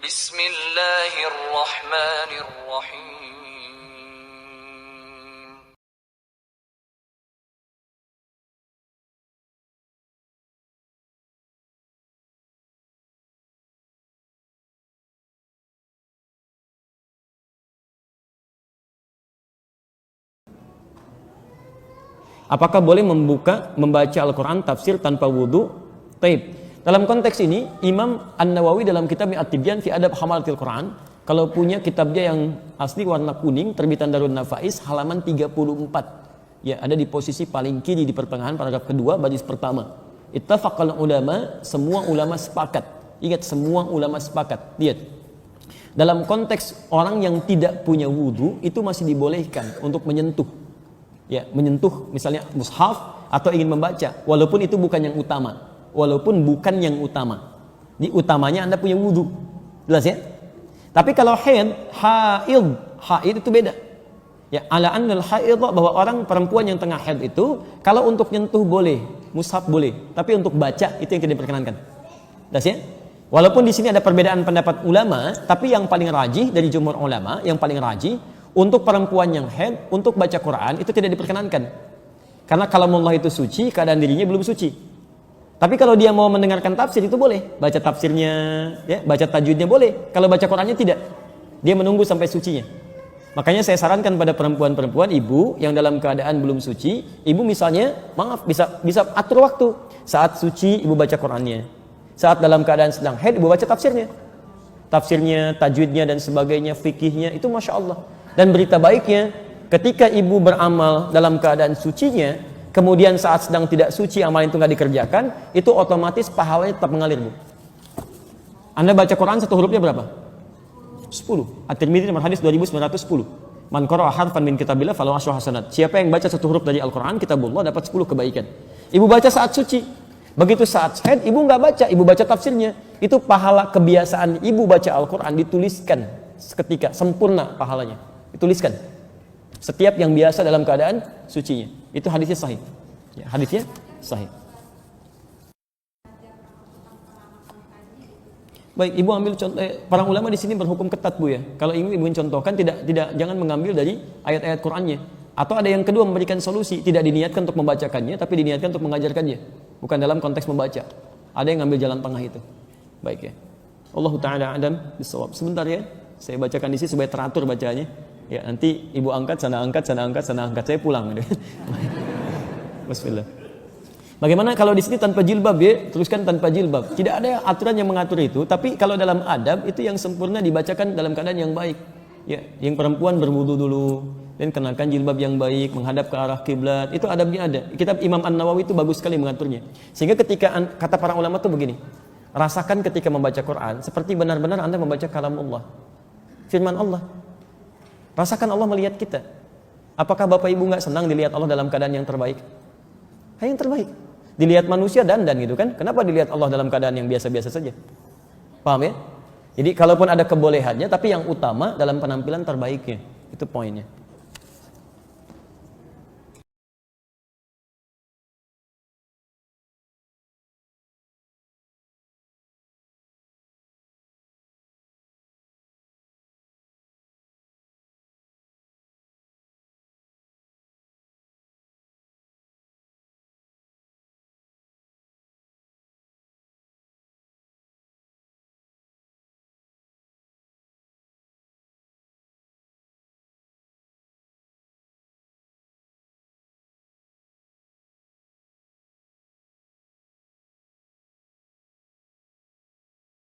Bismillahirrahmanirrahim. Apakah boleh membaca Al-Quran tafsir tanpa wudhu? Taib. Dalam konteks ini, Imam An-Nawawi dalam kitab At-Tibyan fi Adab Hamalatil Quran, kalau punya kitabnya yang asli warna kuning, terbitan Darun Nafais, halaman 34. Ya, ada di posisi paling kiri di pertengahan paragraf kedua, baris pertama. Ittafaqal ulama, semua ulama sepakat. Ingat, semua ulama sepakat. Lihat. Dalam konteks orang yang tidak punya wudhu, itu masih dibolehkan untuk menyentuh. Ya, menyentuh misalnya mushaf atau ingin membaca, walaupun itu bukan yang utama. Ini utamanya Anda punya wudhu. Jelas ya? Tapi kalau haid itu beda. Ya, ala annal haid, bahwa orang perempuan yang tengah haid itu kalau untuk nyentuh boleh, mushaf boleh, tapi untuk baca itu yang tidak diperkenankan. Jelas ya? Walaupun di sini ada perbedaan pendapat ulama, tapi yang paling rajih dari jumhur ulama, yang paling rajih untuk perempuan yang haid, untuk baca Quran itu tidak diperkenankan. Karena kalamullah itu suci, keadaan dirinya belum suci. Tapi kalau dia mau mendengarkan tafsir itu boleh, baca tafsirnya, ya, baca tajwidnya boleh. Kalau baca Qurannya tidak. Dia menunggu sampai sucinya. Makanya saya sarankan pada perempuan-perempuan, ibu yang dalam keadaan belum suci, ibu misalnya, bisa atur waktu. Saat suci ibu baca Qurannya. Saat dalam keadaan sedang haid ibu baca tafsirnya. Tafsirnya, tajwidnya dan sebagainya, fikihnya, itu Masya Allah. Dan berita baiknya, ketika ibu beramal dalam keadaan sucinya, kemudian saat sedang tidak suci amal itu nggak dikerjakan, itu otomatis pahalanya tetap mengalir, Bu. Anda baca Quran satu hurufnya berapa? 10. At-Tirmidzi nomor hadis 2910. Man qara'a harfan min kitabillah falahu asyru hasanat. Siapa yang baca satu huruf dari Al-Quran, kitabullah, dapat 10 kebaikan. Ibu baca saat suci. Begitu saat haid, ibu nggak baca, ibu baca tafsirnya. Itu pahala kebiasaan ibu baca Al-Quran dituliskan seketika, sempurna pahalanya. Dituliskan. Setiap yang biasa dalam keadaan sucinya. Itu hadisnya sahih. Ya, hadisnya sahih. Baik, ibu ambil contoh. Para ulama di sini berhukum ketat, Bu, ya. Kalau ingin ibu contohkan, jangan mengambil dari ayat-ayat Qur'annya. Atau ada yang kedua, memberikan solusi, tidak diniatkan untuk membacakannya, tapi diniatkan untuk mengajarkannya. Bukan dalam konteks membaca. Ada yang ngambil jalan tengah itu. Baik, ya. Allahu ta'ala a'lam bissawab. Sebentar ya, saya bacakan di sini supaya teratur bacanya. Ya, nanti ibu angkat, sana angkat, sana angkat, sana angkat. Saya pulang. Bismillah. Bagaimana kalau di sini tanpa jilbab, ya? Teruskan tanpa jilbab. Tidak ada aturan yang mengatur itu, tapi kalau dalam adab itu yang sempurna dibacakan dalam keadaan yang baik. Ya, yang perempuan berwudu dulu dan kenakan jilbab yang baik, menghadap ke arah kiblat. Itu adabnya ada. Kitab Imam An-Nawawi itu bagus sekali mengaturnya. Sehingga ketika kata para ulama itu begini, rasakan ketika membaca Quran seperti benar-benar Anda membaca kalamullah. Firman Allah. Rasakan Allah melihat kita. Apakah Bapak Ibu nggak senang dilihat Allah dalam keadaan yang terbaik? Yang terbaik. Dilihat manusia dandan gitu kan? Kenapa dilihat Allah dalam keadaan yang biasa-biasa saja? Paham ya? Jadi kalaupun ada kebolehannya, tapi yang utama dalam penampilan terbaiknya. Itu poinnya.